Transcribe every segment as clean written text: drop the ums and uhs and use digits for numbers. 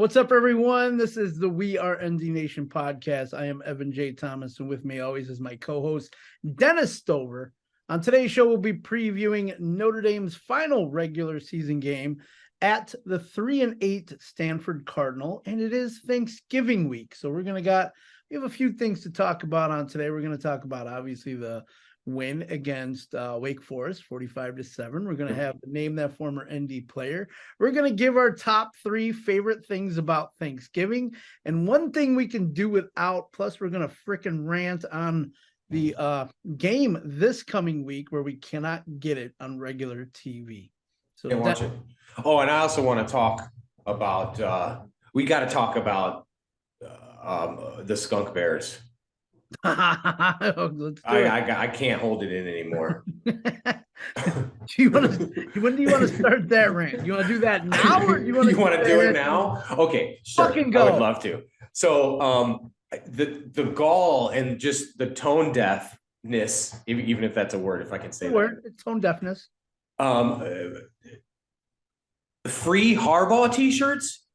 What's up, everyone? This is the We Are ND Nation podcast. I am Evan J. Thomas, and with me always is my co-host, Dennis Stover. On today's show, we'll be previewing Notre Dame's final regular season game at the 3-8 Stanford Cardinal, and it is Thanksgiving week. So we have a few things to talk about on today. We're going to talk about, obviously, the win against Wake Forest, 45-7. We're going to name that former ND player. We're going to give our top 3 favorite things about Thanksgiving and one thing we can do without. Plus, we're going to frickin' rant on the game this coming week where we cannot get it on regular TV. So watch it. Oh, and I also want to talk about we got to talk about the Skunk Bears. I can't hold it in anymore. When do you want to start that rant? You want to do that now, or you want to do it now? Okay, sure. Fucking go. I would love to. So the gall and just the tone deafness, even if that's a word, if I can say that. Word, it's tone deafness. Free Harbaugh t-shirts.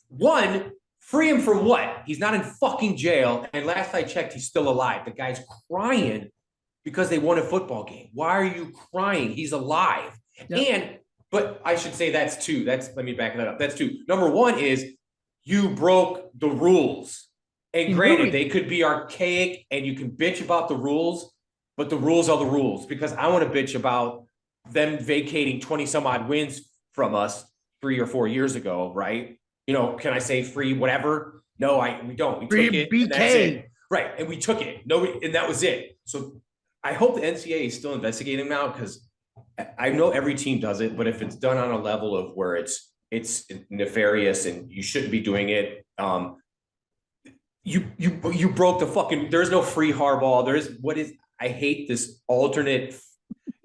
One. Free him for what? He's not in fucking jail. And last I checked, he's still alive. The guy's crying because they won a football game. Why are you crying? He's alive. Yep. But I should say that's 2. Let me back that up. That's 2. Number 1 is you broke the rules. And granted, they could be archaic and you can bitch about the rules, but the rules are the rules, because I want to bitch about them vacating 20 some odd wins from us 3 or 4 years ago, right? You know, can I say free whatever? No, we don't. We took it. BK. And that's it. Right. And we took it. And that was it. So I hope the NCAA is still investigating now, because I know every team does it, but if it's done on a level of where it's nefarious and you shouldn't be doing it, you broke the fucking. There's no free Harbaugh. I hate this alternate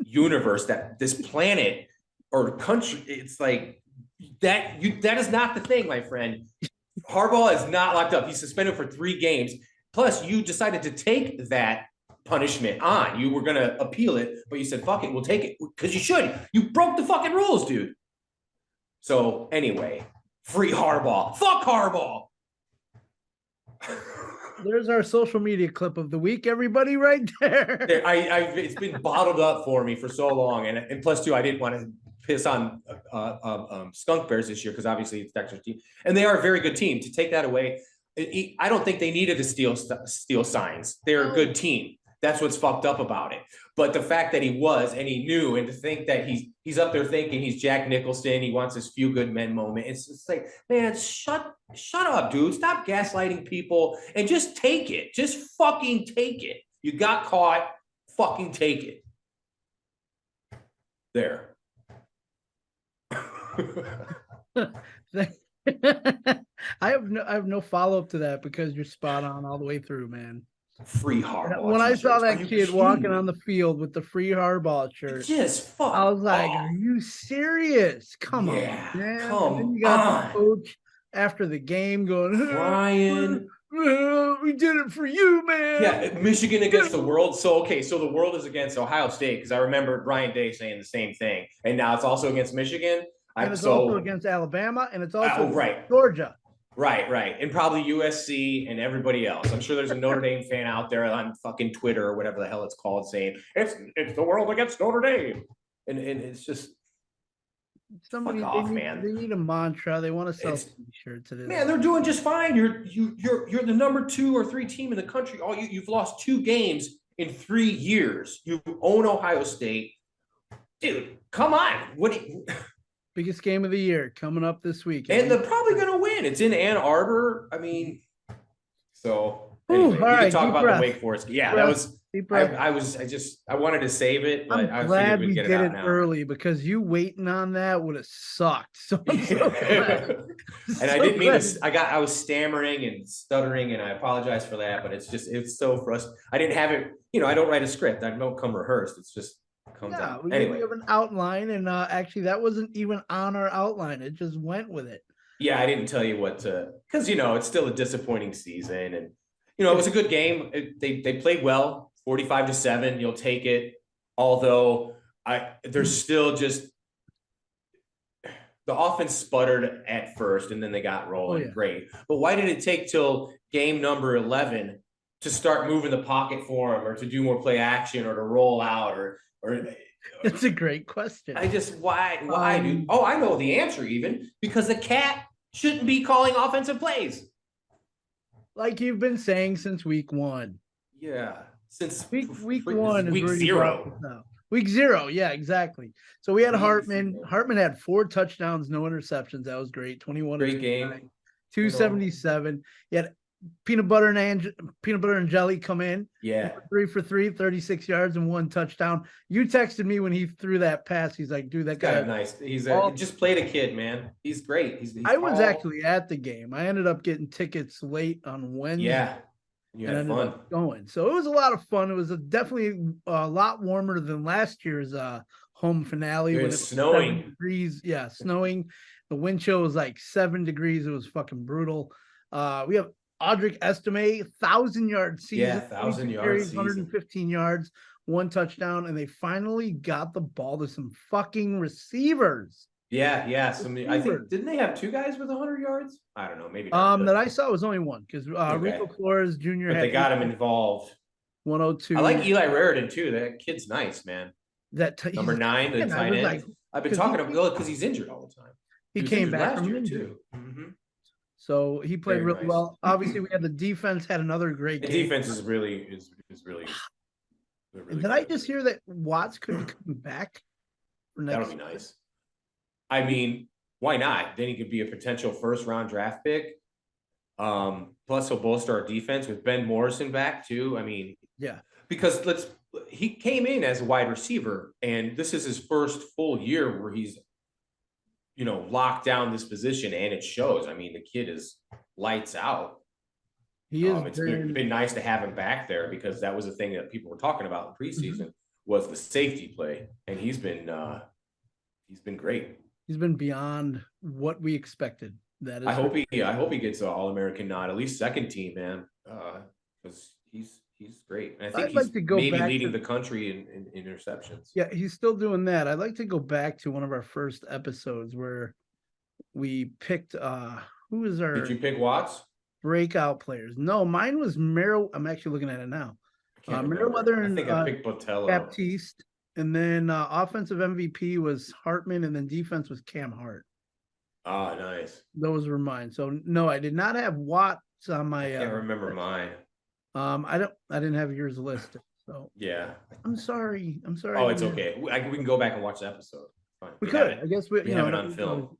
universe, that this planet or country. It's like. That is not the thing, my friend. Harbaugh is not locked up. He's suspended for 3 games. Plus, you decided to take that punishment on. You were going to appeal it, but you said, fuck it, we'll take it. Because you should. You broke the fucking rules, dude. So, anyway, free Harbaugh. Fuck Harbaugh. There's our social media clip of the week, everybody, right there. It's been bottled up for me for so long. And plus, too, I didn't want to piss on Skunk Bears this year, because obviously it's Dexter's team, and they are a very good team. To take that away, I don't think they needed to steal signs. They're a good team. That's what's fucked up about it. But the fact that he was, and he knew, and to think that he's up there thinking he's Jack Nicholson, he wants his few good men moment. It's like, man, shut up, dude. Stop gaslighting people and just take it. Just fucking take it. You got caught. Fucking take it. There. I have no follow-up to that, because you're spot on all the way through, man. Free Harbaugh. When I saw that kid walking on the field with the free Harbaugh shirt, I was like, are you serious? Come on, man. Come and then you got the coach after the game going, Ryan, we did it for you, man. Yeah, Michigan against the world. So the world is against Ohio State, because I remember Ryan Day saying the same thing. And now it's also against Michigan. And it's also against Alabama, and it's also against Georgia. Right. And probably USC and everybody else. I'm sure there's a Notre Dame fan out there on fucking Twitter or whatever the hell it's called saying, it's the world against Notre Dame. And it's just, somebody, fuck off, man. They need a mantra. They want to sell t-shirts. Man, they're doing just fine. You're the number 2 or 3 team in the country. You've lost 2 games in 3 years. You own Ohio State. Dude, come on. Biggest game of the year coming up this week. And they're probably going to win. It's in Ann Arbor. I mean, so anyway, we can talk about the Wake Forest. Yeah, that was, I wanted to save it, but I'm glad we did it early, because you waiting on that would have sucked. So I'm so glad. And I didn't mean to, I was stammering and stuttering, and I apologize for that, but it's so frustrating. I didn't have it, I don't write a script. I don't come rehearsed. It's just, anyway. We have an outline, and actually that wasn't even on our outline. It just went with it. Yeah, I didn't tell you what to, because it's still a disappointing season, and it was a good game. They played well, 45-7. You'll take it. Although there's still just the offense sputtered at first and then they got rolling. yeah. Great. But why did it take till game number 11 to start moving the pocket for him, or to do more play action, or to roll out, or It's a great question. I just, why, dude? Oh, I know the answer even, because the cat shouldn't be calling offensive plays. Like you've been saying since week 1. Yeah. Since week 1 is week where 0. Week 0, yeah, exactly. So we had Week Hartman. 0. Hartman had 4 touchdowns, no interceptions. That was great. 21. Great game. 277. You had peanut butter and jelly come in. Yeah. 3 for 3, 36 yards and 1 touchdown. You texted me when he threw that pass. He's like, dude, that guy nice. He just played a kid, man. He's great. He's I was actually at the game. I ended up getting tickets late on Wednesday. Yeah. You had fun going. So it was a lot of fun. It was definitely a lot warmer than last year's home finale. When it's snowing. 7 degrees. Yeah, snowing. The wind chill was like 7 degrees. It was fucking brutal. We have Audric Estime, 1,000-yard season. Yeah, 1,000-yard season. 115 yards, 1 touchdown, and they finally got the ball to some fucking receivers. Yeah. I think, didn't they have 2 guys with 100 yards? I don't know, maybe not. That I saw was only 1, because Rico Flores Jr. But they got him involved. 102. I like Eli Raridan too. That kid's nice, man. Number 9, the tight end. Like, I've been talking about because he's injured all the time. He came back from injury too. Mm-hmm. So he played really well. Obviously, we had the defense had another great game. The defense is really. Did I just hear that Watts could be coming back for next? That'll be nice. I mean, why not? Then he could be a potential first-round draft pick. Plus, he'll bolster our defense with Ben Morrison back too. I mean, yeah, because he came in as a wide receiver, and this is his first full year where he's, locked down this position, and it shows. I mean, the kid is lights out. He is. It's been nice to have him back there, because that was the thing that people were talking about in preseason was the safety play, and he's been great. He's been beyond what we expected. That is. I hope he gets an All-American nod, at least second team, man, because he's great. And I think he's maybe leading the country in interceptions. Yeah, he's still doing that. I'd like to go back to one of our first episodes where we picked who was our. Did you pick Watts? Breakout players. No, mine was Merrill. I'm actually looking at it now. Merriweather and I think I picked Botello. Baptiste. And then offensive MVP was Hartman, and then defense was Cam Hart. Oh, nice. Those were mine. So no, I did not have Watts on my. I can't remember mine. I didn't have yours listed. So yeah. I'm sorry. Oh, it's okay. We can go back and watch the episode. Fine. We could. I guess we have it on film.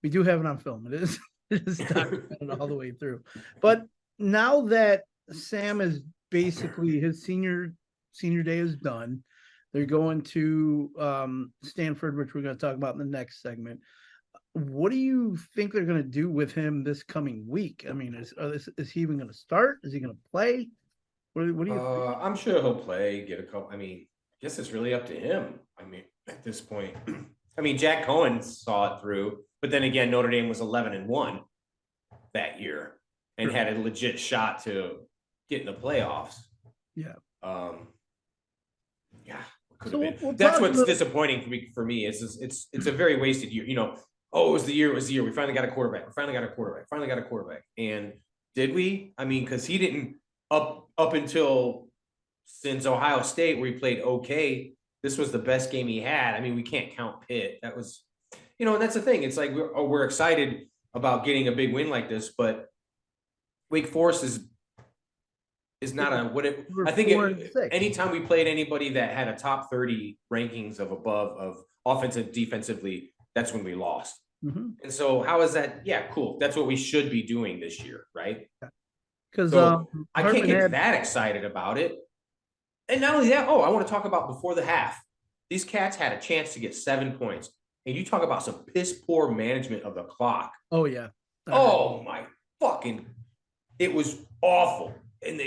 We do have it on film. It is documented all the way through. But now that Sam is basically his senior day is done, they're going to Stanford, which we're going to talk about in the next segment. What do you think they're going to do with him this coming week? I mean, is he even going to start? Is he going to play? What do you think? I'm sure he'll play, get a couple. I mean, I guess it's really up to him. I mean, at this point, I mean, Jack Cohen saw it through, but then again, Notre Dame was 11-1 that year and had a legit shot to get in the playoffs. Yeah. Yeah. Could have been. That's what's disappointing for me is it's a very wasted year. It was the year. We finally got a quarterback. And did we? I mean, because he didn't up until since Ohio State, where he played okay. This was the best game he had. I mean, we can't count Pitt. That was, and that's the thing. It's like we're excited about getting a big win like this, but Wake Forest is not I think anytime we played anybody that had a top 30 rankings of offensive, defensively, that's when we lost. Mm-hmm. And so how is that? Yeah, cool. That's what we should be doing this year, right? Because I can't get that excited about it. And not only that, I want to talk about before the half. These cats had a chance to get 7 points. And you talk about some piss poor management of the clock. Oh, yeah. Oh, my fucking, it was awful. And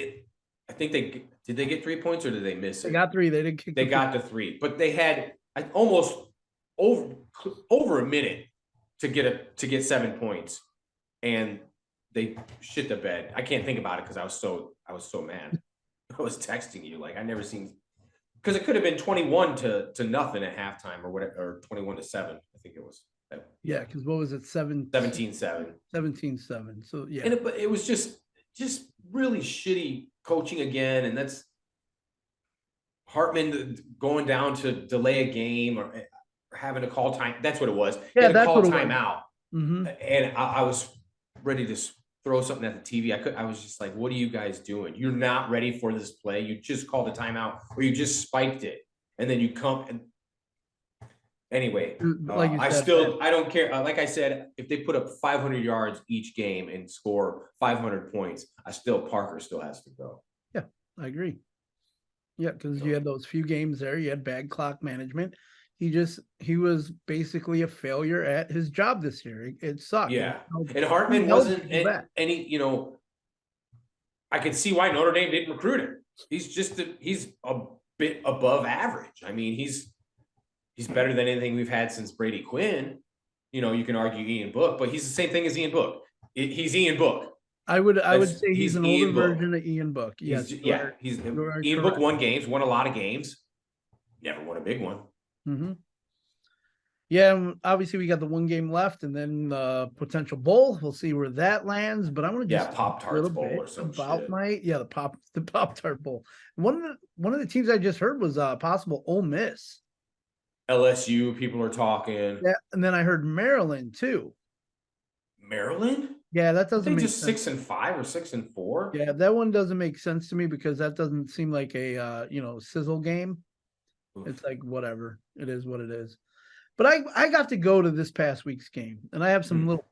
I think did they get 3 points or did they miss it? They got 3. They didn't kick. They got the 3, but they had almost over a minute to get 7 points, and they shit the bed. I can't think about it because I was so mad. I was texting you like I never seen, because it could have been 21-0 at halftime or whatever, or 21-7. I think it was Yeah, because what was it? 17-7. 17-7. So yeah. And it was just really shitty coaching again. And that's Hartman going down to delay a game or having to call time. That's what it was. He Yeah, had to that's call what it was. timeout. Mm-hmm. And I was ready to throw something at the TV. I was just like, what are you guys doing? You're not ready for this play. You just called a timeout or you just spiked it. And then you come and anyway, Like you said, I don't care. Like I said, if they put up 500 yards each game and score 500 points, Parker still has to go. Yeah, I agree. Yeah, because you had those few games there. You had bad clock management. He was basically a failure at his job this year. It sucked. Yeah, and Hartman wasn't any. I could see why Notre Dame didn't recruit him. He's a bit above average. I mean, he's better than anything we've had since Brady Quinn. You can argue Ian Book, but he's the same thing as Ian Book. He's Ian Book. I would say he's an older version of Ian Book. Yes, he's Ian Book won a lot of games, never won a big one. Mm-hmm. Yeah, obviously we got the one game left, and then the potential bowl. We'll see where that lands. But I want to just Pop-Tarts Bowl or some about shit. the Pop-Tart Bowl. One of the teams I just heard was possible Ole Miss. LSU people are talking. Yeah, and then I heard Maryland too. Maryland? Yeah, that doesn't make sense. 6-5 or 6-4. Yeah, that one doesn't make sense to me because that doesn't seem like a sizzle game. Oof. It's like whatever. It is what it is. But I got to go to this past week's game, and I have some little,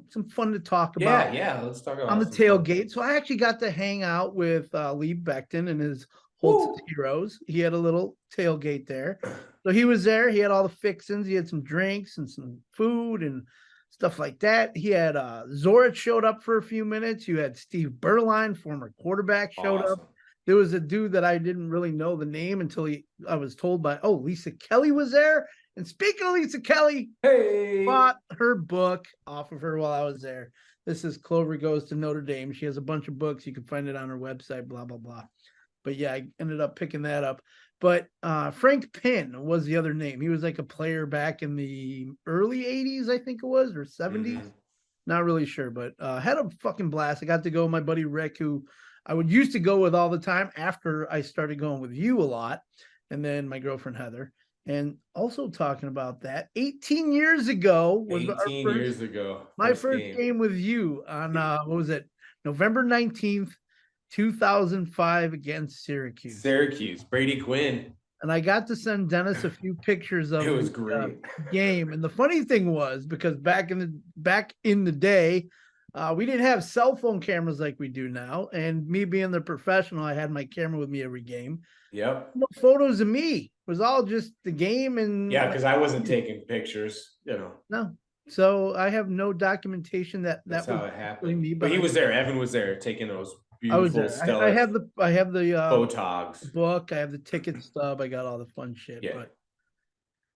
some fun to talk about. Yeah, let's talk about on the tailgate. So I actually got to hang out with Lee Becton and his Holtz Heroes. He had a little tailgate there. So he was there. He had all the fixings. He had some drinks and some food and stuff like that. He had Zorich showed up for a few minutes. You had Steve Berline, former quarterback, showed up. There was a dude that I didn't really know the name until I was told by, Lisa Kelly was there. And speaking of Lisa Kelly, bought her book off of her while I was there. This is Clover Goes to Notre Dame. She has a bunch of books. You can find it on her website, blah, blah, blah. But yeah, I ended up picking that up. But Frank Pinn was the other name. He was like a player back in the early 80s, I think it was, or 70s. Mm-hmm. Not really sure, but had a fucking blast. I got to go with my buddy Rick, who I would used to go with all the time after I started going with you a lot. And then my girlfriend Heather. And also talking about that, 18 years ago was my first game with you on what was it, November 19th, 2005 against Syracuse. Brady Quinn. And I got to send Dennis a few pictures of the game. And the funny thing was, because back in the day, we didn't have cell phone cameras like we do now. And me being the professional, I had my camera with me every game. Yep. No photos of me. It was all just the game. And yeah, because I wasn't taking pictures, No. So I have no documentation that's how it happened. Me, but he was there. Evan was there taking those beautiful I have the photogs book. I have the ticket stub. I got all the fun shit. Yeah. But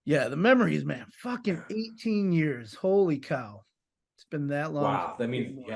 yeah, the memories, man. Fucking 18 years. Holy cow. It's been that long. Wow. That means,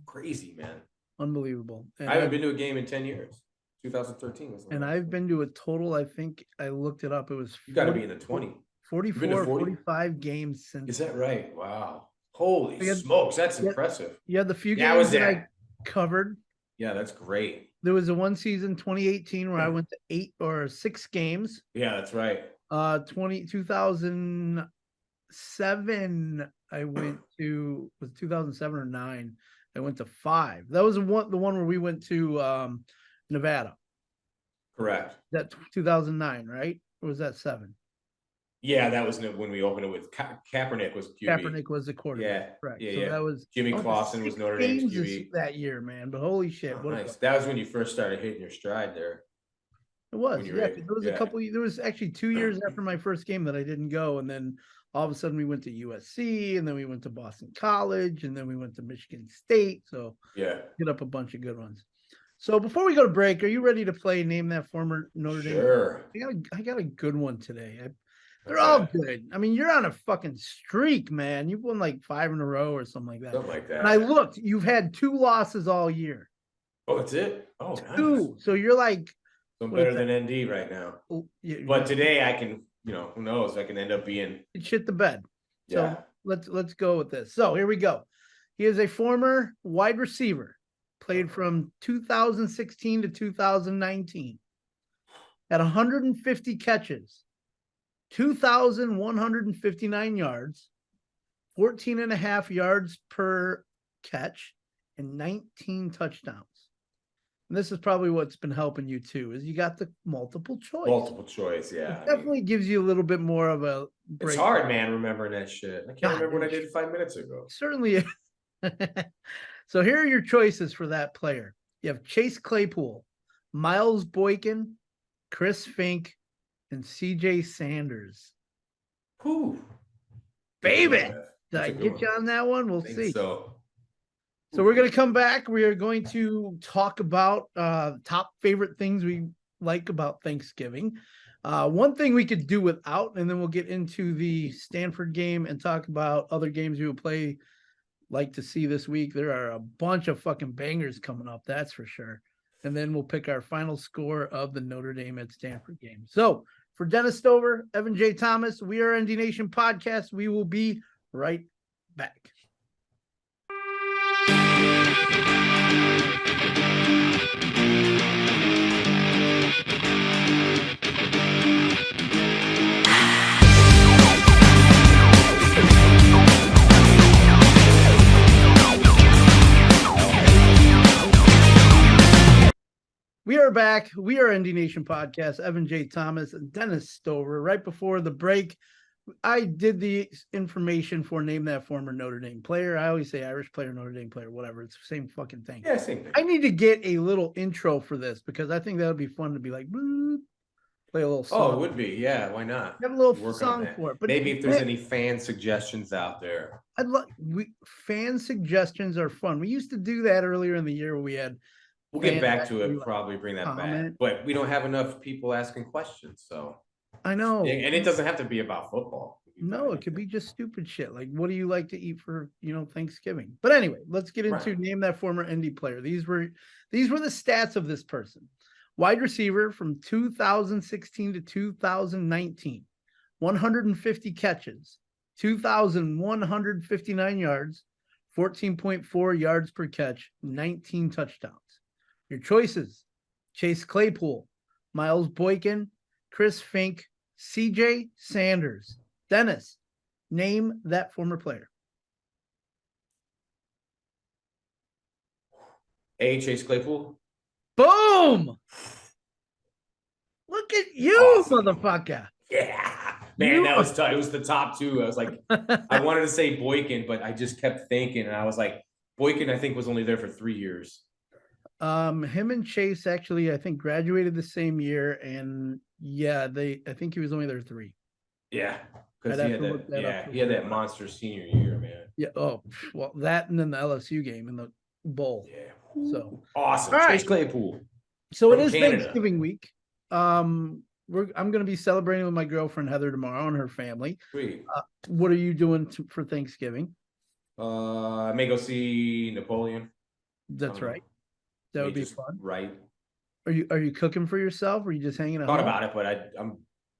crazy, man. Unbelievable. And I haven't been to a game in 10 years. 2013 was. And I've been to a total, I think I looked it up. It was you got to be in the 20. 44, 45 games since. Is that right? Wow. Holy smokes. That's impressive. Yeah, the few games that I covered. Yeah, that's great. There was a one season, 2018, where I went to 8 or 6 games. Yeah, that's right. 2007, I went to, was 2007 or 9. I went to 5. That was the one where we went to Nevada. Correct. That 2009, right? Or was that 7? Yeah, that was when we opened it with Kaepernick was QB. Kaepernick was the quarterback. Yeah, right. Yeah, so that was Jimmy Clausen was Notre Dame's QB that year, man. But holy shit! Oh, nice. That was when you first started hitting your stride there. It was, yeah. There was a couple. There was actually 2 years after my first game that I didn't go, and then all of a sudden we went to USC, and then we went to Boston College, and then we went to Michigan State. So hit up a bunch of good ones. So before we go to break, are you ready to play Name That Former Notre Dame? Sure. I got a good one today. They're all good. I mean, you're on a fucking streak, man. You've won like 5 in a row or something like that. Something like that. And I looked, you've had 2 losses all year. Oh, that's it? Oh, 2. Nice. So you're like. So I'm better than ND right now. But today I can, who knows? I can end up being. Shit the bed. So let's go with this. So here we go. He is a former wide receiver, played from 2016 to 2019, had 150 catches, 2,159 yards, 14 and a half yards per catch, and 19 touchdowns. And this is probably what's been helping you too, is you got the multiple choice. Multiple choice, yeah. It definitely gives you a little bit more of a break. It's hard, man, remembering that shit. I can't remember what I did 5 minutes ago. Certainly. So here are your choices for that player. You have Chase Claypool, Miles Boykin, Chris Fink, and CJ Sanders. Whew. Baby, did I get you on that one? We'll see. So we're going to come back. We are going to talk about top favorite things we like about Thanksgiving. One thing we could do without, and then we'll get into the Stanford game and talk about other games we will play, like to see this week. There are a bunch of fucking bangers coming up, that's for sure. And then we'll pick our final score of the Notre Dame at Stanford game. So for Dennis Stover, Evan J. Thomas, We Are ND Nation podcast. We will be right back. We are back. We are ND Nation podcast. Evan J. Thomas and Dennis Stover. Right before the break, I did the information for name that former Notre Dame player. I always say Irish player, Notre Dame player, whatever. It's the same fucking thing. Yeah, same thing. I need to get a little intro for this because I think that would be fun to be like, play a little song. Oh, it would be. Yeah, why not? Have a little song for it. But maybe if there's any fan suggestions out there. Fan suggestions are fun. We used to do that earlier in the year where we had. We'll get back to it. Probably bring that back. But we don't have enough people asking questions, so. I know. And it doesn't have to be about football. No, it could be just stupid shit. Like, what do you like to eat for, Thanksgiving? But anyway, let's get into name that former ND player. These were the stats of this person. Wide receiver from 2016 to 2019, 150 catches, 2,159 yards, 14.4 yards per catch, 19 touchdowns. Your choices: Chase Claypool, Miles Boykin, Chris Fink, CJ Sanders. Dennis, name that former player. Chase Claypool. Boom! Look at you, awesome. Motherfucker. Yeah. Man, that was tough. It was the top two. I was like, I wanted to say Boykin, but I just kept thinking, and I was like, Boykin, I think, was only there for 3 years. Him and Chase actually, I think, graduated the same year, and I think he was only there 3. Yeah, because he had that monster senior year, man. Yeah. Oh, well, that and then the LSU game in the bowl. Yeah. So awesome, Chase Claypool. So it is Canada. Thanksgiving week. I'm going to be celebrating with my girlfriend Heather tomorrow and her family. Sweet. What are you doing for Thanksgiving? I may go see Napoleon. That's right. That would be fun. Right. Are you cooking for yourself, or are you just hanging out? Thought about it, but I'm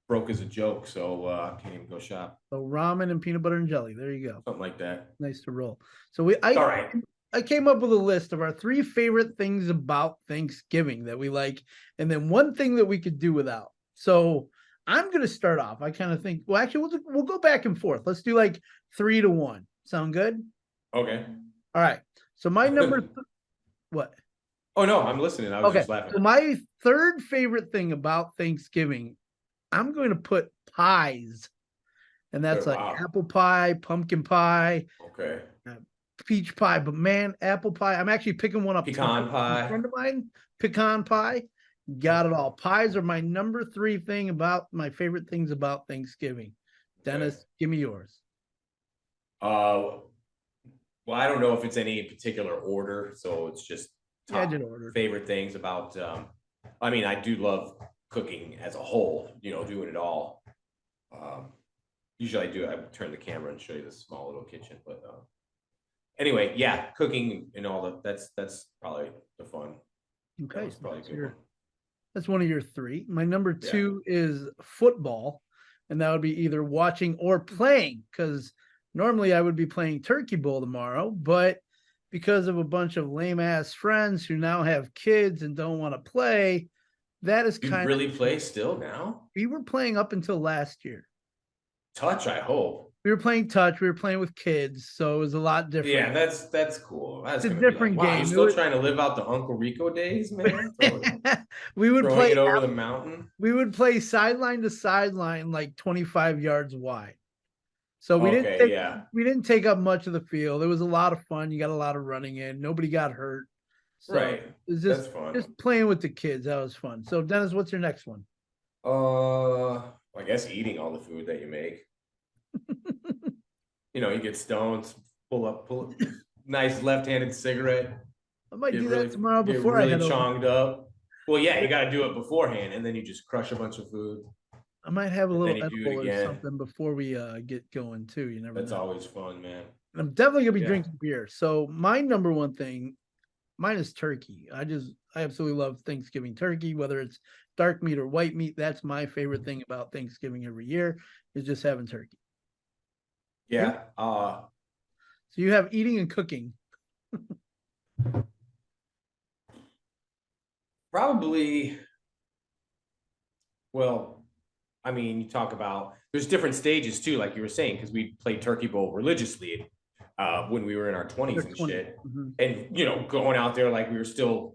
broke as a joke, so I can't even go shop. So ramen and peanut butter and jelly. There you go. Something like that. Nice to roll. So all right. I came up with a list of our 3 favorite things about Thanksgiving that we like, and then one thing that we could do without. So I'm going to start off. I kind of think, well, actually, we'll go back and forth. Let's do like 3-1. Sound good? Okay. All right. So my number, what? Oh, no, I'm listening. I was just laughing. So my third favorite thing about Thanksgiving, I'm going to put pies. And that's apple pie, pumpkin pie. Okay. Peach pie. But man, apple pie. I'm actually picking one up. Pecan pie. A friend of mine, pecan pie. Got it all. Pies are my number 3 thing about my favorite things about Thanksgiving. Dennis, give me yours. Well, I don't know if it's any particular order, so it's just top favorite things about. I mean, I do love cooking as a whole. Doing it all. Usually, I turn the camera and show you this small little kitchen, but anyway, yeah, cooking and all that's probably the fun. Okay, that's probably a good one. That's one of your 3. My number 2 is football, and that would be either watching or playing, because Normally I would be playing Turkey Bowl tomorrow, but because of a bunch of lame ass friends who now have kids and don't want to play, that is You kind really play still now? we were playing up until last year. Touch, I hope. We were playing touch, we were playing with kids, so it was a lot different. Yeah, that's cool. That's It's a gonna be like, different wow, you game. still trying to live out the Uncle Rico days, man? We would Throwing play it over the mountain. we would play sideline to sideline like 25 yards wide. So we Okay, didn't take up much of the field. It was a lot of fun. You got a lot of running in. Nobody got hurt. So right. it was That's fun. just playing with the kids. That was fun. So Dennis, what's your next one? I guess eating all the food that you make. You get stoned, pull up, nice left-handed cigarette. I might do really, that tomorrow get before really I head over. chonged up. Well, yeah, you got to do it beforehand, and then you just crush a bunch of food. I might have a little then you do it edible or again. something before we get going too. You never That's know. always fun, man. I'm definitely gonna be drinking beer. So my number one thing, mine is turkey. I absolutely love Thanksgiving turkey, whether it's dark meat or white meat. That's my favorite thing about Thanksgiving every year is just having turkey. Yeah. So you have eating and cooking. Probably. Well, I mean, you talk about there's different stages too, like you were saying, because we played Turkey Bowl religiously when we were in our 20s and shit. Mm-hmm. And going out there like we were still,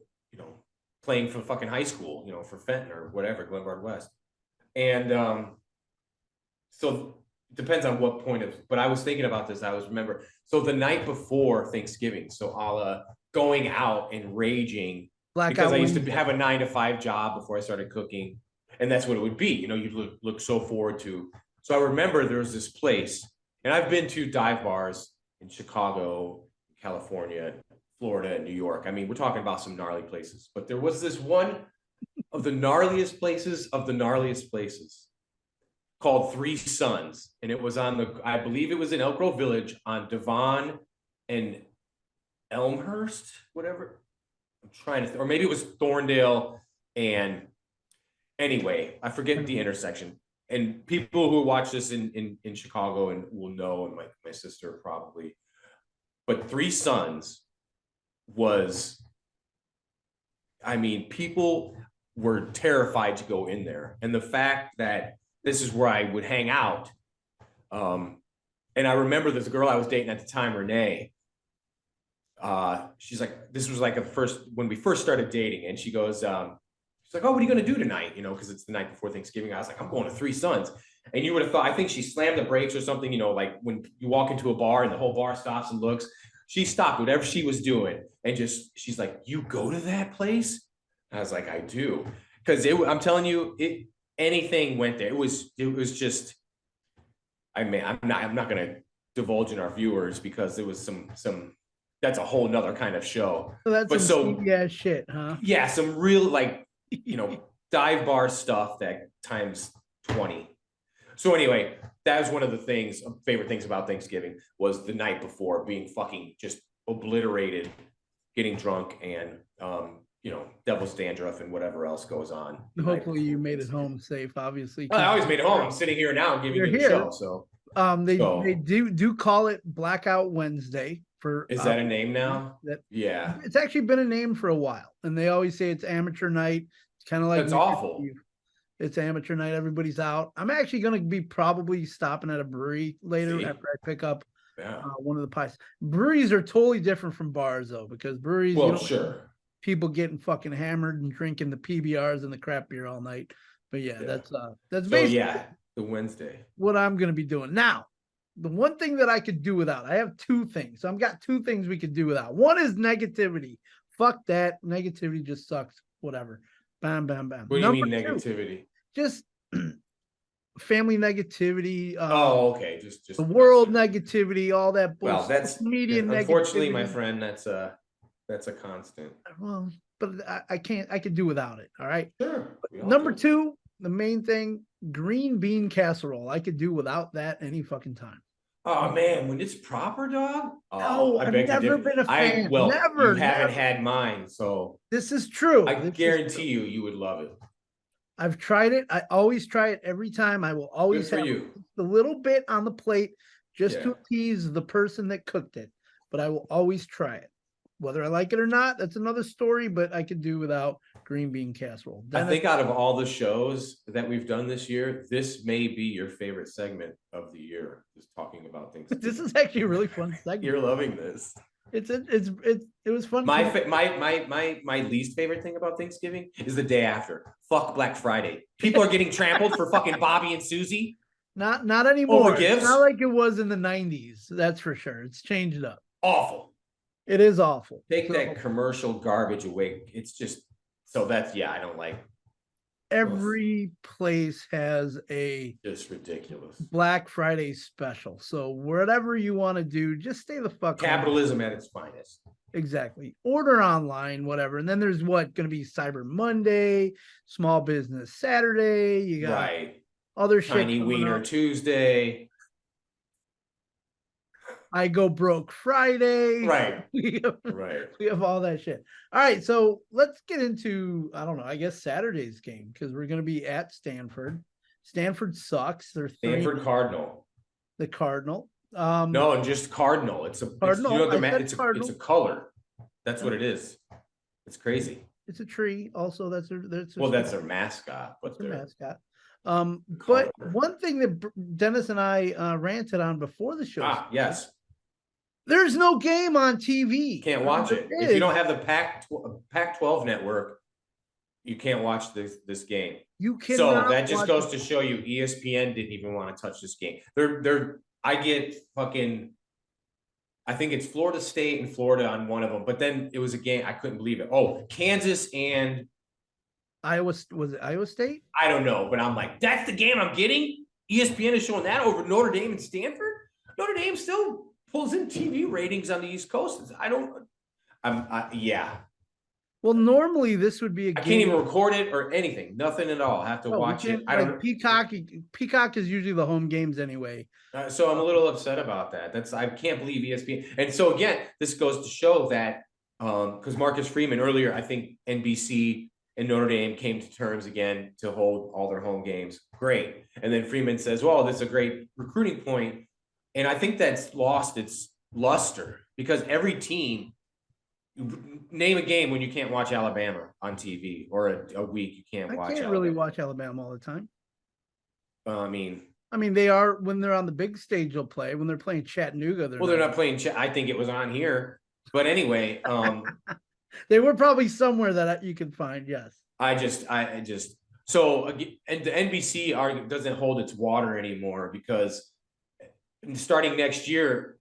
playing for fucking high school, for Fenton or whatever, Glenbard West. And so it depends on what point but I was thinking about this. So the night before Thanksgiving, so a la going out and raging because I used to have a 9-to-5 job before I started cooking. And that's what it would be. You'd look so forward to. So I remember there was this place, and I've been to dive bars in Chicago, California, Florida, and New York. I mean, we're talking about some gnarly places, but there was this one of the gnarliest places called Three Sons. And it was I believe it was in Elk Grove Village on Devon and Elmhurst, whatever. I'm trying to, or maybe it was Thorndale and anyway, I forget the intersection. And people who watch this in Chicago and will know, and my sister probably, but Three Sons was, I mean, people were terrified to go in there. And the fact that this is where I would hang out. And I remember this girl I was dating at the time, Renee. She's like, this was like when we first started dating, and she goes, she's like, oh, what are you going to do tonight? Because it's the night before Thanksgiving. I was like, I'm going to Three Sons. And you would have thought, I think she slammed the brakes or something, like when you walk into a bar and the whole bar stops and looks, she stopped whatever she was doing. And she's like, you go to that place? I was like, I do. Because I'm telling you, anything went there. It was just, I mean, I'm not going to divulge in our viewers because there was some, that's a whole nother kind of show. So that's some shit, huh? Yeah, some real dive bar stuff that times 20. So anyway, that was one of the favorite things about Thanksgiving was the night before being fucking just obliterated, getting drunk, and devil's dandruff and whatever else goes on. Hopefully you made it home safe, obviously. Well, I always made it home. I'm sitting here now giving you the show. So they do call it Blackout Wednesday. Is that a name now? Yeah. It's actually been a name for a while. And they always say it's amateur night. It's kind of like that's awful. It's amateur night. Everybody's out. I'm actually going to be probably stopping at a brewery later after I pick up one of the pies. Breweries are totally different from bars though, because breweries, sure, people getting fucking hammered and drinking the PBRs and the crap beer all night. But that's basically the Wednesday. What I'm going to be doing now. The one thing that I could do without, I have two things. So I've got two things we could do without. One is negativity. Fuck that. Negativity just sucks. Whatever. Bam, bam, bam. What do you mean negativity? Just family negativity. Okay. Just the world negativity, all that bullshit. Well, that's media negativity. Unfortunately, my friend, that's a constant. Well, but I could do without it. All right. Sure. Number two, the main thing, green bean casserole. I could do without that any fucking time. Oh man, when it's proper, dog. No, I've never been a fan. You haven't had mine, so this is true. I guarantee you would love it. I've tried it. I always try it every time. I will always have you. a little bit on the plate just to appease the person that cooked it. But I will always try it. Whether I like it or not, that's another story, but I could do without green bean casserole. I think out of all the shows that we've done this year, this may be your favorite segment of the year, just talking about things. This is actually a really fun segment. You're loving this. It was fun. My least favorite thing about Thanksgiving is the day after. Fuck Black Friday. People are getting trampled for fucking Bobby and Susie. Not anymore. Over gifts. It's not like it was in the 90s. That's for sure. It's changed up. Awful. It is awful. Take that commercial garbage away. It's just so that's I don't like. Every place has a just ridiculous Black Friday special. So whatever you want to do, just stay the fuck. Capitalism at its finest. Exactly. Order online, whatever. And then there's going to be Cyber Monday, Small Business Saturday. You got other shit. Tiny Wiener Tuesday. I Go Broke Friday. Right. We have all that shit. All right. So let's get into, I don't know, I guess Saturday's game because we're going to be at Stanford. Stanford sucks. They're Stanford Cardinal. The Cardinal. No, and just Cardinal. It's a Cardinal. It's a color. That's what it is. It's crazy. It's a tree. Also, that's their mascot. But their mascot. But one thing that Dennis and I ranted on before the show. Yes. There's no game on TV. Can't watch it. If you don't have the Pac-12 network, you can't watch this game. You can. So that just goes to show you ESPN didn't even want to touch this game. I get fucking, I think it's Florida State and Florida on one of them, but then it was a game, I couldn't believe it. Oh, Kansas and Iowa, was it Iowa State? I don't know, but I'm like, that's the game I'm getting? ESPN is showing that over Notre Dame and Stanford? Notre Dame still pulls in TV ratings on the East Coast. Well, normally this would be a game. I can't even record it or anything. Nothing at all. I have to watch it. I don't. Peacock is usually the home games anyway. So I'm a little upset about that. I can't believe ESPN. And so again, this goes to show that because Marcus Freeman earlier, I think NBC and Notre Dame came to terms again to hold all their home games. Great. And then Freeman says, well, this is a great recruiting point. And I think that's lost its luster because every team, name a game when you can't watch Alabama on TV or a week you can't watch. I can't really watch Alabama all the time. I mean, they are when they're on the big stage. They'll play when they're playing Chattanooga. They're not playing. I think it was on here, but anyway, they were probably somewhere that you could find. Yes, I just so and the NBC doesn't hold its water anymore because starting next year,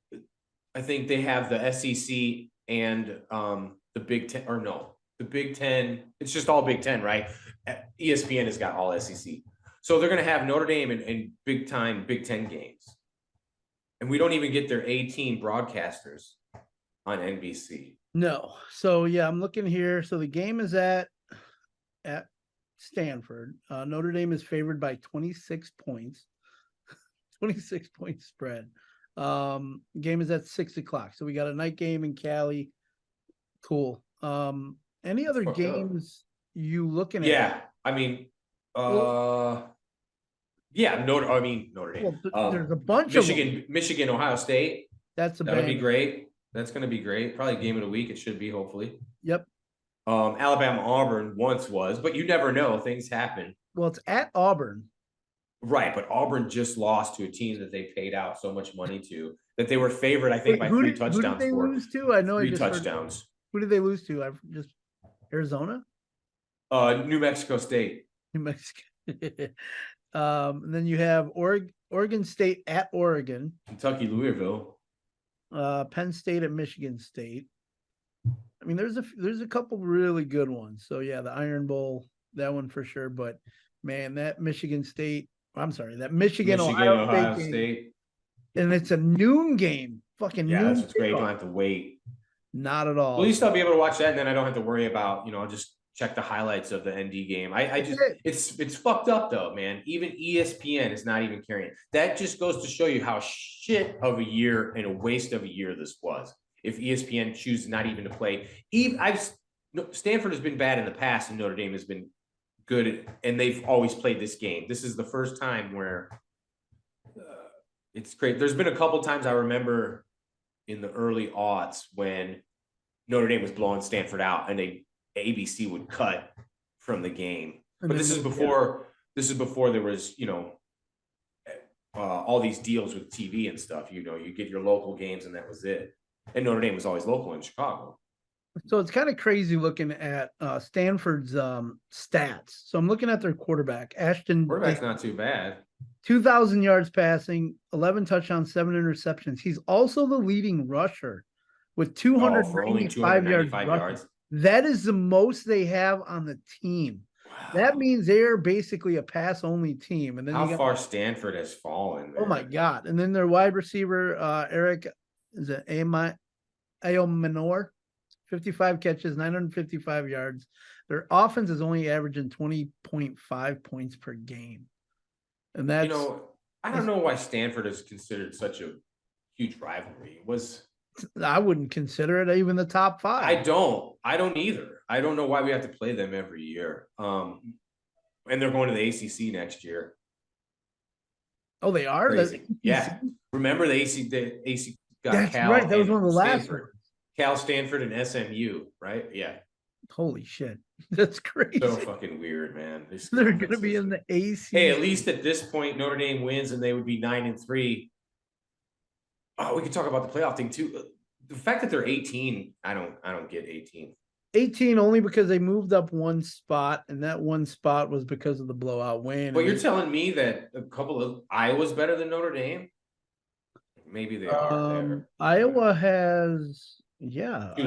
I think they have the SEC and the Big Ten, or no, the Big Ten. It's just all Big Ten, right? ESPN has got all SEC. So they're going to have Notre Dame in big-time Big Ten games. And we don't even get their 18 broadcasters on NBC. No. So, yeah, I'm looking here. So the game is at Stanford. Notre Dame is favored by 26 points. 26-point spread. Game is at 6 o'clock. So we got a night game in Cali. Cool. Any other games you looking at? Yeah, Notre Dame. Well, there's a bunch Michigan, Michigan, Ohio State. That would be great. That's going to be great. Probably game of the week. It should be, hopefully. Yep. Alabama, Auburn once was, but you never know. Things happen. Well, it's at Auburn. Right, but Auburn just lost to a team that they paid out so much money to that they were favored, I think, by 3 touchdowns. Who did they lose to? I know 3 touchdowns. Who did they lose to? Arizona? New Mexico State. New Mexico. And then you have Oregon State at Oregon. Kentucky, Louisville. Penn State at Michigan State. There's a couple really good ones. So yeah, the Iron Bowl, that one for sure. But man, that Michigan Ohio State. And it's a noon game. Fucking noon. That's what's great. You don't have to wait. Not at all. At least I'll be able to watch that, and then I don't have to worry about, I'll just check the highlights of the ND game. It's fucked up though, man. Even ESPN is not even carrying it. That just goes to show you how shit of a year and a waste of a year this was. If ESPN chooses not even to play, Stanford has been bad in the past, and Notre Dame has been good, and they've always played this game. This is the first time where It's great. There's been a couple times I remember in the early aughts when Notre Dame was blowing Stanford out and ABC would cut from the game. But this is before there was, all these deals with TV and stuff. You get your local games and that was it. And Notre Dame was always local in Chicago. So it's kind of crazy looking at Stanford's stats. So I'm looking at their quarterback, Ashton. Quarterback's not too bad. 2,000 yards passing, 11 touchdowns, 7 interceptions. He's also the leading rusher with 295 yards. That is the most they have on the team. Wow. That means they're basically a pass-only team. And then how far Stanford has fallen, man. Oh, my God. And then their wide receiver, Eric, is it Ayomanor? 55 catches, 955 yards. Their offense is only averaging 20.5 points per game. And that's, I don't know why Stanford is considered such a huge rivalry. I wouldn't consider it even the top 5. I don't either. I don't know why we have to play them every year. And they're going to the ACC next year. Oh, they are? Yeah. Remember the ACC got That's Cal. Right. That was one of the last ones. Cal, Stanford, and SMU, right? Yeah. Holy shit. That's crazy. So fucking weird, man. They're going to be in the ACC. Hey, at least at this point, Notre Dame wins and they would be 9-3. Oh, we could talk about the playoff thing too. The fact that they're 18, I don't get 18. 18 only because they moved up one spot, and that one spot was because of the blowout win. Well, you're telling me that a couple of Iowa's better than Notre Dame? Maybe they are there. Iowa has 2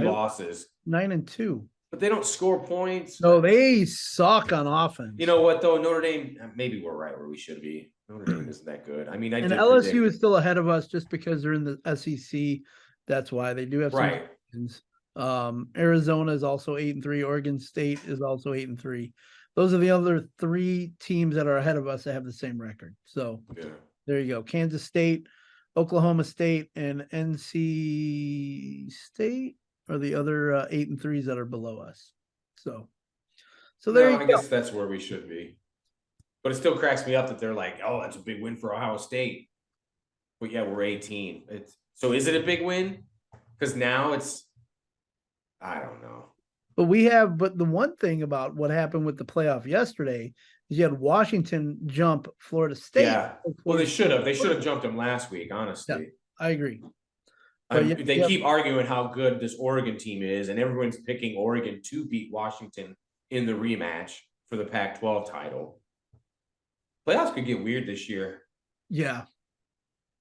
losses. 9-2. But they don't score points. No, they suck on offense. You know what, though? Notre Dame, maybe we're right where we should be. Notre Dame isn't that good. I mean, and LSU is still ahead of us just because they're in the SEC. That's why they do have some questions. Arizona is also 8-3. Oregon State is also 8-3. Those are the other 3 teams that are ahead of us that have the same record. So there you go. Kansas State, Oklahoma State, and NC State are the other 8-3s that are below us. So there you go. I guess that's where we should be. But it still cracks me up that they're like, oh, that's a big win for Ohio State. But yeah, we're 18. So is it a big win? Because now I don't know. But the one thing about what happened with the playoff yesterday is you had Washington jump Florida State. Yeah. Well, they should have. They should have jumped them last week, honestly. Yeah, I agree. They keep arguing how good this Oregon team is, and everyone's picking Oregon to beat Washington in the rematch for the Pac-12 title. Playoffs could get weird this year. Yeah.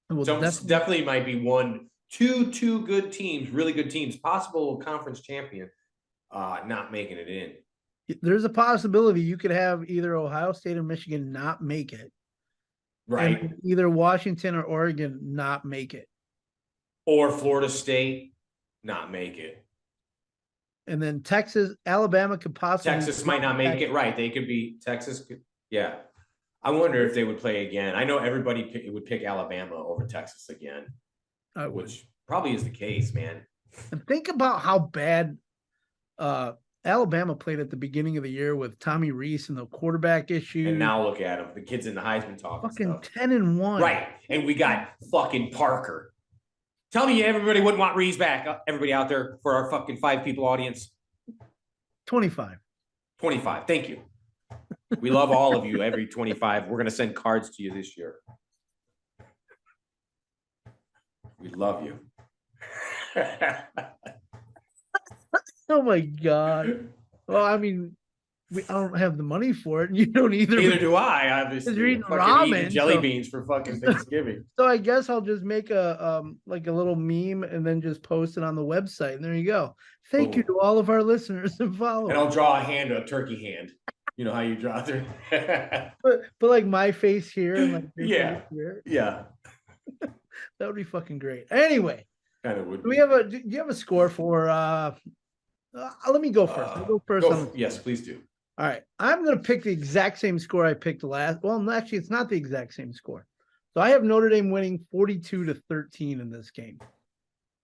Well, definitely might be two good teams, really good teams, possible conference champion, not making it in. There's a possibility you could have either Ohio State or Michigan not make it. Right. And either Washington or Oregon not make it. Or Florida State not make it. And then Alabama could possibly. Texas might not make it. Right. They could be Texas. Yeah. I wonder if they would play again. I know everybody would pick Alabama over Texas again, which probably is the case, man. And think about how bad Alabama played at the beginning of the year with Tommy Rees and the quarterback issue. And now look at him. The kid's in the Heisman talk. Fucking 10-1. Right. And we got fucking Parker. Tell me everybody wouldn't want Rees back. Everybody out there for our fucking 5 people audience. 25. 25. Thank you. We love all of you. Every 25. We're going to send cards to you this year. We love you. Oh my God. Well, I mean, I don't have the money for it, and you don't either. Neither do I, obviously. You're eating ramen, jelly beans for fucking Thanksgiving. So I guess I'll just make a like a little meme and then just post it on the website. And there you go. Thank you to all of our listeners and followers. And I'll draw a turkey hand. You know how you draw there. but like my face here and like your face here. Yeah. That would be fucking great. Anyway, kind of would. Do you have a score for? Let me go first. I'll go first. Yes, please do. All right, I'm going to pick the exact same score I picked last. Well, actually, it's not the exact same score. So I have Notre Dame winning 42-13 in this game.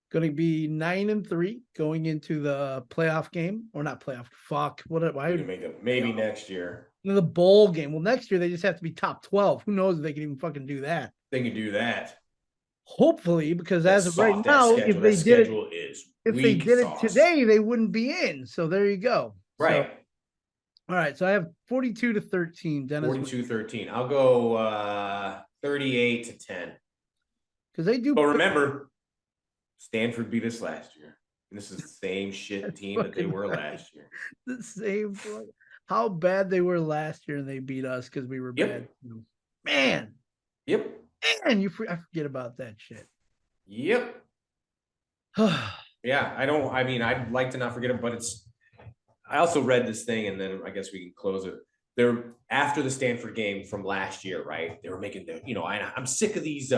Going to be 9-3 going into the playoff game, or not playoff. Fuck. Why would you make it maybe next year? The bowl game. Well, next year they just have to be top 12. Who knows if they can even fucking do that? They can do that. Hopefully, because That's as of right soft, that now, schedule. That schedule is if they weak did it sauce. today, they wouldn't be in. So there you go. Right. So, all right. So I have 42-13. Dennis. 42-13. I'll go 38-10. Because they do. But remember, Stanford beat us last year. And this is the same shit team that they were last year. The same. How bad they were last year, and they beat us because we were bad. Man. Yep. Man, I forget about that shit. Yep. Yeah, I'd like to not forget it, but I also read this thing, and then I guess we can close it. They're after the Stanford game from last year, right? They were making I'm sick of these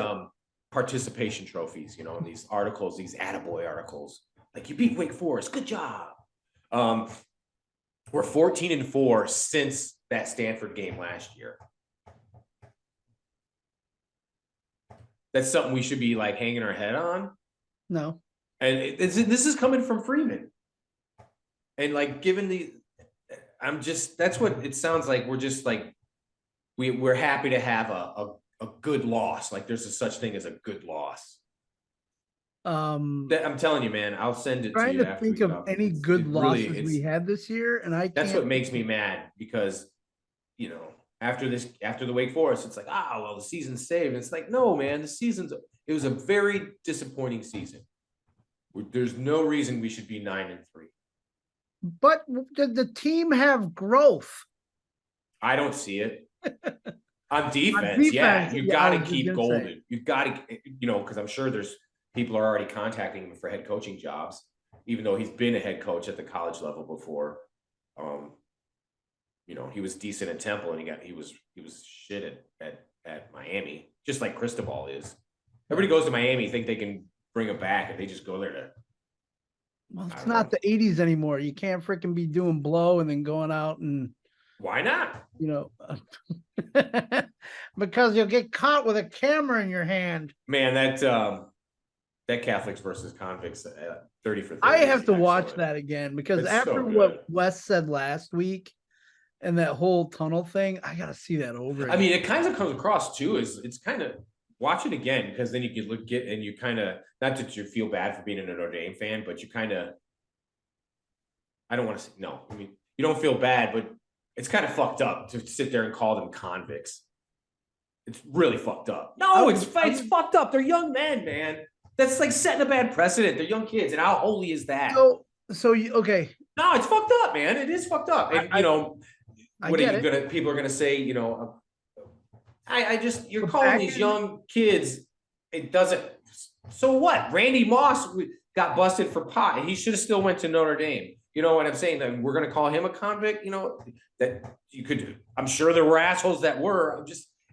participation trophies, these articles, these attaboy articles. Like, you beat Wake Forest, good job. We're 14-4 since that Stanford game last year. That's something we should be like hanging our head on. No. And this is coming from Freeman. And like, that's what it sounds like. We're just like, we're happy to have a good loss. Like, there's a such thing as a good loss. I'm telling you, man, I'll send it to you. Trying to think of any good losses we had this year, and that's what makes me mad, because after the Wake Forest, it's like, well, the season's saved. And it's like, no, man, it was a very disappointing season. There's no reason we should be 9-3. But did the team have growth? I don't see it. On defense, yeah, you got to keep Golden. You got to, because I'm sure there's people are already contacting him for head coaching jobs, even though he's been a head coach at the college level before. He was decent at Temple, and he was shit at Miami, just like Cristobal is. Everybody goes to Miami, think they can bring him back, and they just go there to. Well, it's not the 80s anymore. You can't freaking be doing blow and then going out and. Why not? Because you'll get caught with a camera in your hand. Man, that Catholics versus convicts 30 for 30. I have to watch that again, because after what Wes said last week and that whole tunnel thing, I got to see that over again. I mean, it kind of comes across too, it's kind of, watch it again, because then you can look at, and you kind of, not that you feel bad for being a Notre Dame fan, but you kind of, I don't want to say, no, I mean, you don't feel bad, but it's kind of fucked up to sit there and call them convicts. It's really fucked up. No, it's fucked up. They're young men, man. That's like setting a bad precedent. They're young kids, and how holy is that? Okay. No, it's fucked up, man. It is fucked up. And, people are gonna say, you're calling these young kids. It doesn't. So what? Randy Moss got busted for pot, and he should have still went to Notre Dame. You know what I'm saying? That we're gonna call him a convict. That you could. I'm sure there were assholes that were.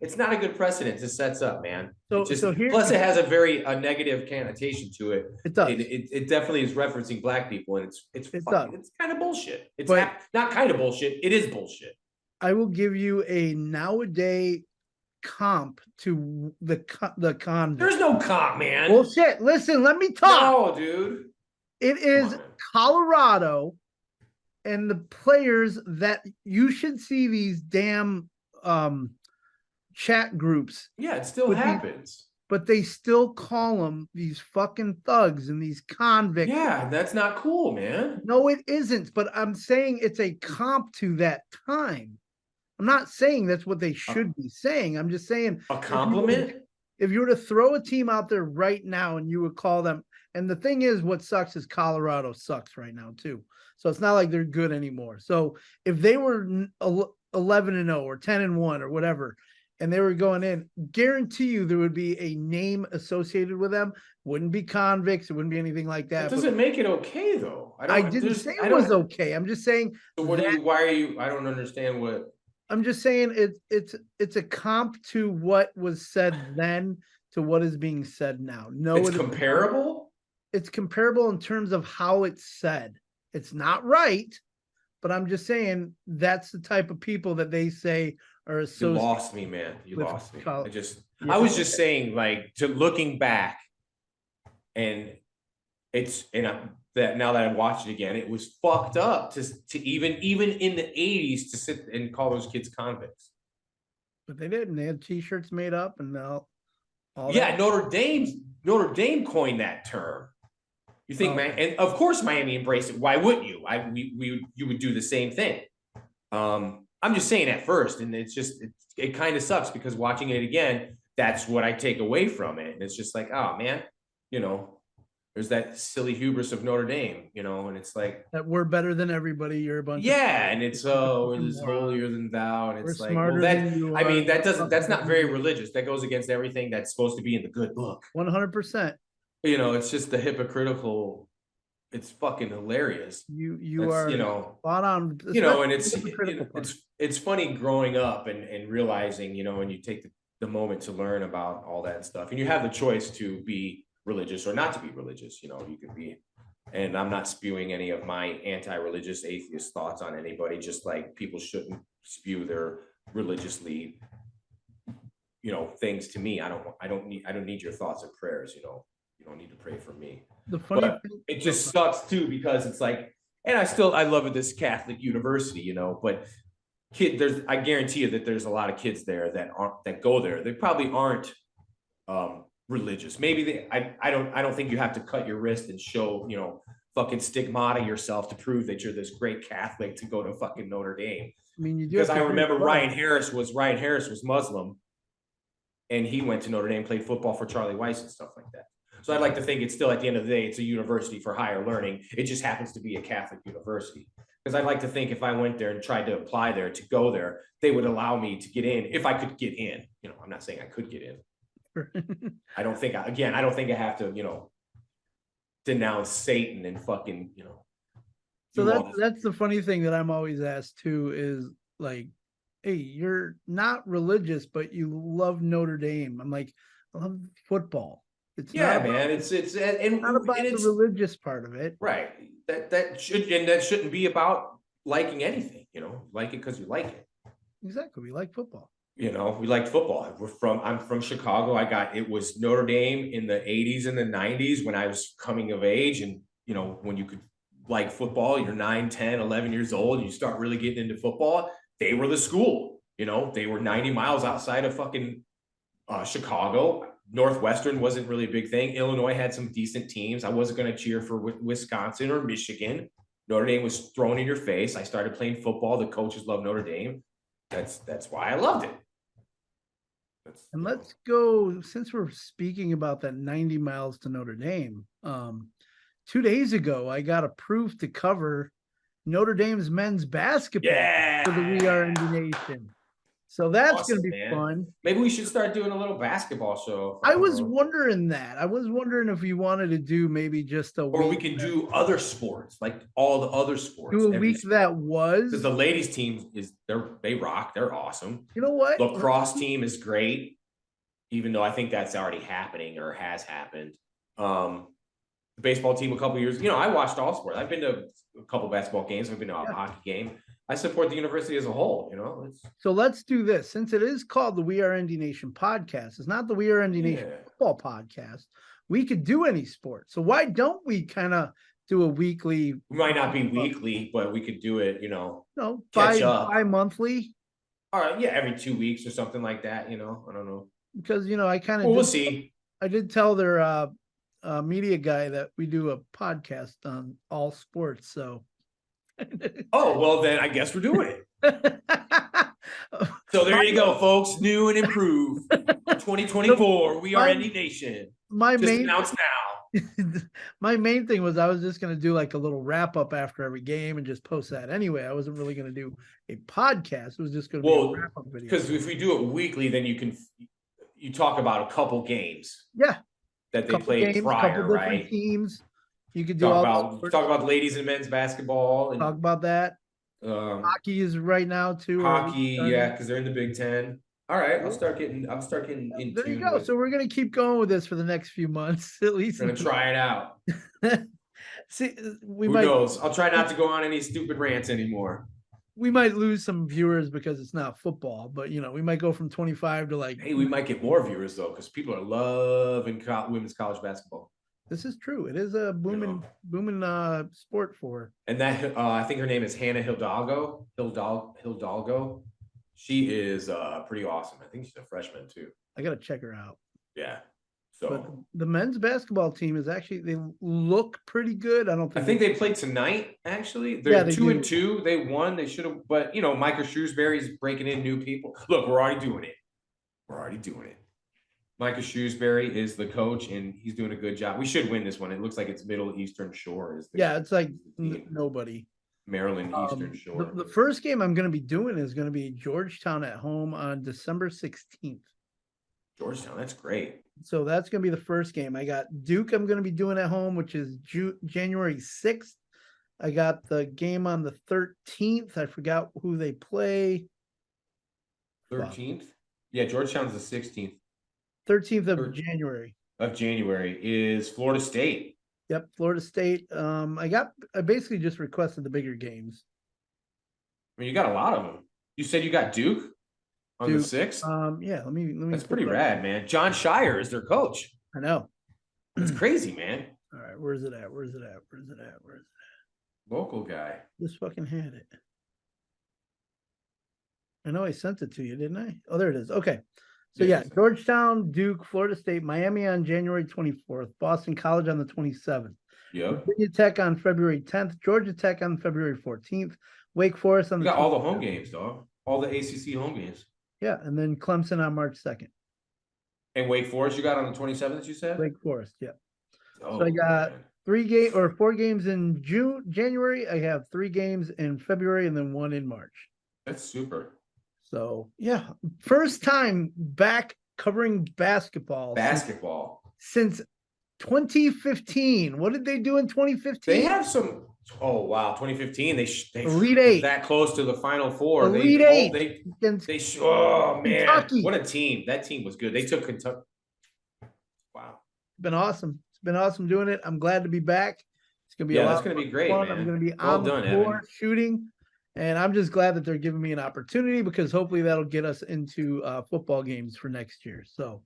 It's not a good precedent to set up, man. Plus, it has a very negative connotation to it. It does. It definitely is referencing black people, and it's kind of bullshit. It's not kind of bullshit. It is bullshit. I will give you a nowadays comp to the convict. There's no comp, man. Bullshit. Listen, let me talk. No, dude. It is Colorado, and the players that you should see these damn chat groups. Yeah, it still happens. But they still call them these fucking thugs and these convicts. Yeah, that's not cool, man. No, it isn't. But I'm saying it's a comp to that time. I'm not saying that's what they should be saying. I'm just saying a compliment. If you were to throw a team out there right now and you would call them, and the thing is, what sucks is Colorado sucks right now too. So it's not like they're good anymore. So if they were 11-0 or 10-1 or whatever, and they were going in, guarantee you there would be a name associated with them. Wouldn't be convicts. It wouldn't be anything like that. It doesn't make it okay, though. I didn't say it was okay. I'm just saying. So why are you? I don't understand what. I'm just saying it's a comp to what was said then to what is being said now. No, it's comparable. It's comparable in terms of how it's said. It's not right, but I'm just saying that's the type of people that they say are associated. You lost me, man. You lost me. I was just saying, like, to looking back, and that now that I watched it again, it was fucked up to even in the 80s to sit and call those kids convicts. But they didn't. They had T-shirts made up, and now Yeah, Notre Dame coined that term. You think, man, and of course Miami embraced it. Why wouldn't you? You would do the same thing. I'm just saying at first, and it's just it kind of sucks because watching it again, that's what I take away from it. And it's just like, oh man, there's that silly hubris of Notre Dame, and it's like that we're better than everybody. You're a bunch of and it's we're this holier than thou, and it's we're like, well, than you I mean, are. that's not very religious. That goes against everything that's supposed to be in the good book. 100%. It's just the hypocritical. It's fucking hilarious. You are spot on. And it's funny growing up and realizing, when you take the moment to learn about all that stuff, and you have the choice to be religious or not to be religious. You could be, and I'm not spewing any of my anti-religious atheist thoughts on anybody, just like people shouldn't spew their religiously, things to me. I don't need your thoughts and prayers, You don't need to pray for me. But it just sucks too, because it's like, and I love this Catholic university, but I guarantee you that there's a lot of kids there that go there. They probably aren't religious. Maybe I don't think you have to cut your wrist and show, fucking stigmata yourself to prove that you're this great Catholic to go to fucking Notre Dame. I mean, you do, because I remember Ryan Harris was Muslim, and he went to Notre Dame, played football for Charlie Weiss and stuff like that. So I'd like to think it's still, at the end of the day, it's a university for higher learning. It just happens to be a Catholic university. Because I'd like to think if I went there and tried to apply there, to go there, they would allow me to get in if I could get in. I'm not saying I could get in. I don't think I have to, denounce Satan and fucking, So that's the funny thing that I'm always asked too, is like, hey, you're not religious, but you love Notre Dame. I'm like, I love football. It's not about the religious part of it, right? That shouldn't be about liking anything. Like it because you like it. Exactly, we like football. We like football. I'm from Chicago. It was Notre Dame in the 80s and the 90s when I was coming of age, and when you could like football, you're 9, 10, 11 years old, and you start really getting into football. They were the school. They were 90 miles outside of fucking Chicago. Northwestern wasn't really a big thing. Illinois had some decent teams. I wasn't going to cheer for Wisconsin or Michigan. Notre Dame was thrown in your face. I started playing football. The coaches loved Notre Dame. That's why I loved it. Let's go, since we're speaking about that 90 miles to Notre Dame. 2 days ago, I got approved to cover Notre Dame's men's basketball for the We Are Indy Nation. So that's awesome, going to be fun. Maybe we should start doing a little basketball show. I was wondering that. I was wondering if you wanted to do maybe just a week. Or we can do other sports, like all the other sports. Do a week that was. Because the ladies team they rock. They're awesome. You know what? Lacrosse team is great, even though I think that's already happening or has happened. The baseball team a couple years. I watched all sports. I've been to a couple basketball games. I've been to a hockey game. I support the university as a whole, So let's do this. Since it is called the We Are Indy Nation podcast, it's not the We Are Indy Nation football podcast. We could do any sport. So why don't we kind of do a weekly? We might not be weekly, but we could do it, bi-monthly. All right, yeah, every 2 weeks or something like that, I don't know. Because, I kind of we'll see. I did tell their media guy that we do a podcast on all sports, so. Oh, well, then I guess we're doing it. So there you go, folks. New and improved. 2024. We are Indy Nation. Announced now. My main thing was I was just going to do like a little wrap up after every game and just post that anyway. I wasn't really going to do a podcast. It was just going to be a wrap up video. Because if we do it weekly, then you talk about a couple games. Yeah. That they played prior, right? Teams. You could talk about ladies and men's basketball and talk about that. Hockey is right now too. Hockey, because they're in the Big Ten. All right, I'll start getting in. There you go. So we're gonna keep going with this for the next few months, at least. We're gonna try it out. See, Who knows? I'll try not to go on any stupid rants anymore. We might lose some viewers because it's not football, but we might go from 25 to like. Hey, we might get more viewers though, because people are loving women's college basketball. This is true. It is a booming sport for. And that I think her name is Hannah Hidalgo. Hidalgo. She is pretty awesome. I think she's a freshman too. I gotta check her out. Yeah. But So the men's basketball team is actually, they look pretty good. I don't I think think they played tonight, actually. Yeah, They're they 2-2. They won. They should have, but Micah Shrewsbury's breaking in new people. Look, we're already doing it. We're already doing it. Micah Shrewsbury is the coach, and he's doing a good job. We should win this one. It looks like it's Middle Eastern Shore is the Yeah, it's like team. nobody. Maryland Eastern Shore. The first game I'm going to be doing is going to be Georgetown at home on December 16th. Georgetown, that's great. So that's going to be the first game. I got Duke I'm going to be doing at home, which is January 6th. I got the game on the 13th. I forgot who they play. 13th? Yeah, Georgetown's the 16th. 13th of January. Of January is Florida State. Yep, Florida State. I basically just requested the bigger games. I mean, you got a lot of them. You said you got Duke on the 6th? Yeah, let me. That's pretty rad, man. John Shire is their coach. I know. It's crazy, man. All right, where's it at? Local guy. Just fucking had it. I know I sent it to you, didn't I? Oh, there it is. Okay. So yeah, Georgetown, Duke, Florida State, Miami on January 24th, Boston College on the 27th. Yep. Virginia Tech on February 10th, Georgia Tech on February 14th, Wake Forest on the. You got all the home games, dog. All the ACC home games. Yeah, and then Clemson on March 2nd. And Wake Forest, you got on the 27th, you said? Wake Forest, yeah. Oh, so I got 4 games in January. I have 3 games in February and then 1 in March. That's super. So yeah, first time back covering basketball. Since 2015. What did they do in 2015? They have some. Oh wow, 2015. They Elite Eight, that close to the Final Four. Elite Eight. Oh man, Kentucky. What a team! That team was good. They took Kentucky. Wow, it's been awesome. It's been awesome doing it. I'm glad to be back. It's gonna be that's gonna be great, man. I'm gonna be on the floor shooting. And I'm just glad that they're giving me an opportunity because hopefully that'll get us into football games for next year. So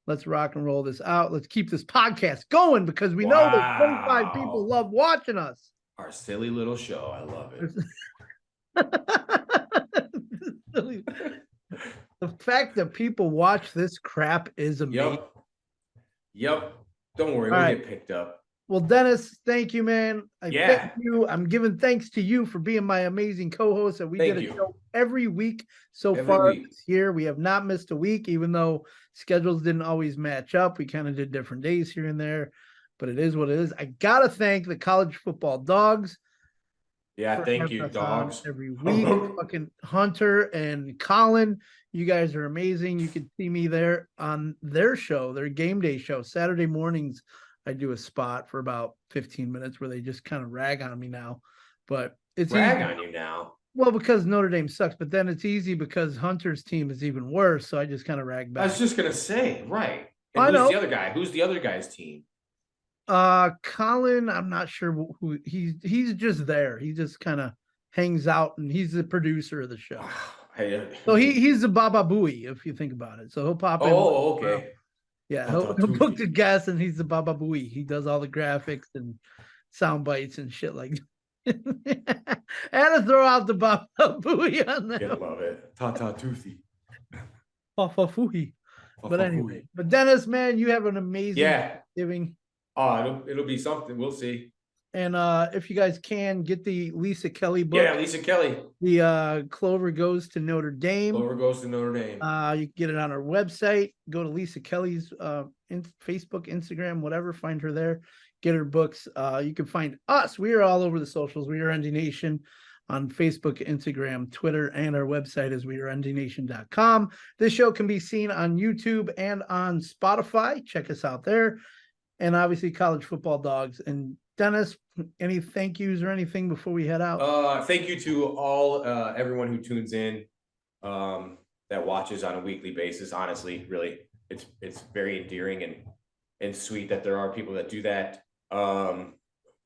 let's rock and roll this out. Let's keep this podcast going because we know that 25 people love watching us. Our silly little show. I love it. The fact that people watch this crap is amazing. Yep. Don't worry. We'll get picked up. Well, Dennis, thank you, man. Thank you. I'm giving thanks to you for being my amazing co-host. And we did a show every week so far this year. We have not missed a week, even though schedules didn't always match up. We kind of did different days here and there, but it is what it is. I got to thank the college football dogs. Yeah, thank you, dogs. Every week, fucking Hunter and Colin, you guys are amazing. You can see me there on their show, their game day show, Saturday mornings. I do a spot for about 15 minutes where they just kind of rag on me now, but it's rag on you now. Well, because Notre Dame sucks, but then it's easy because Hunter's team is even worse. So I just kind of rag back. I was just going to say, right. And who's the other guy? Who's the other guy's team? Colin, I'm not sure who he's just there. He just kind of hangs out and he's the producer of the show. So he's the Baba Booey, if you think about it. So he'll pop in. Oh, okay. Yeah, he'll book the guest and he's the Baba Booey. He does all the graphics and sound bites and shit like that. And to throw out the Baba Booey on that. I love it. Tata Toothy. Fafafuhi. But anyway, but Dennis, man, you have an amazing Thanksgiving. Oh, it'll be something. We'll see. And if you guys can get the Lisa Kelly book. Yeah, Lisa Kelly. The Clover Goes to Notre Dame. Clover Goes to Notre Dame. You can get it on our website. Go to Lisa Kelly's Facebook, Instagram, whatever. Find her there. Get her books. You can find us. We are all over the socials. We are ND Nation on Facebook, Instagram, Twitter, and our website is wearendnation.com. This show can be seen on YouTube and on Spotify. Check us out there. And obviously College Football Dogs. And Dennis, any thank yous or anything before we head out? Thank you to all everyone who tunes in, that watches on a weekly basis. Honestly, really, it's very endearing and sweet that there are people that do that.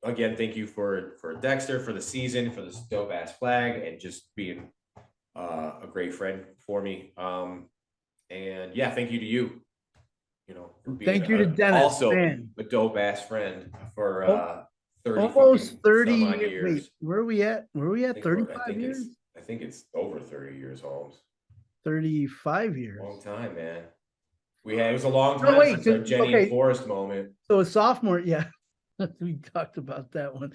Again, thank you for Dexter, for the season, for this dope ass flag, and just being a great friend for me. And yeah, thank you to you. Thank you to Dennis. Also, a dope ass friend for 30 almost 30 years. Wait, where are we at? 35 years? I think it's over 30 years, Holmes. 35 years. Long time, man. it was a long No, time wait, since our Jenny okay. and Forrest moment. So a sophomore, yeah. We talked about that one.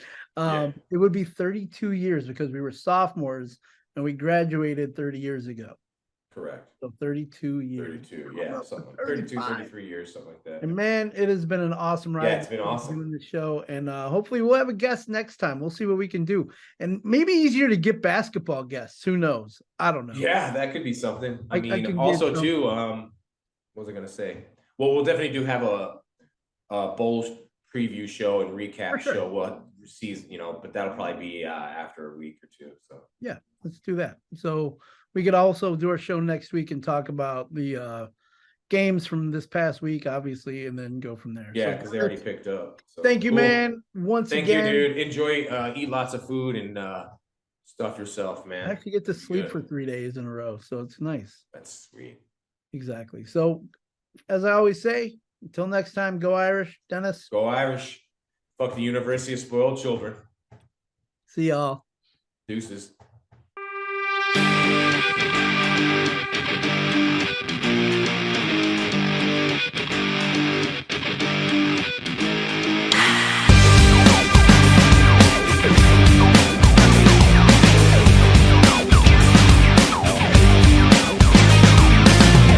It would be 32 years because we were sophomores and we graduated 30 years ago. Correct. So 32 years. 32, yeah, something like 32, 33 years, something like that. And man, it has been an awesome ride. Yeah, it's been awesome doing the show, and hopefully we'll have a guest next time. We'll see what we can do, and maybe easier to get basketball guests. Who knows? I don't know. Yeah, that could be something. I mean, can also get too. What was I gonna say? Well, we'll definitely do have a bowl preview show and recap sure. show. We'll see, but that'll probably be after a week or two. So yeah, let's do that. So we could also do our show next week and talk about the games from this past week, obviously, and then go from there. Yeah, because they already picked up. So, thank you, cool. man. Thank you, dude. Enjoy, eat lots of food and stuff yourself, man. I actually get to sleep for 3 days in a row, so it's nice. That's sweet. Exactly. So, as I always say, until next time, go Irish, Dennis. Go Irish. Fuck the University of Spoiled Children. See y'all. Deuces.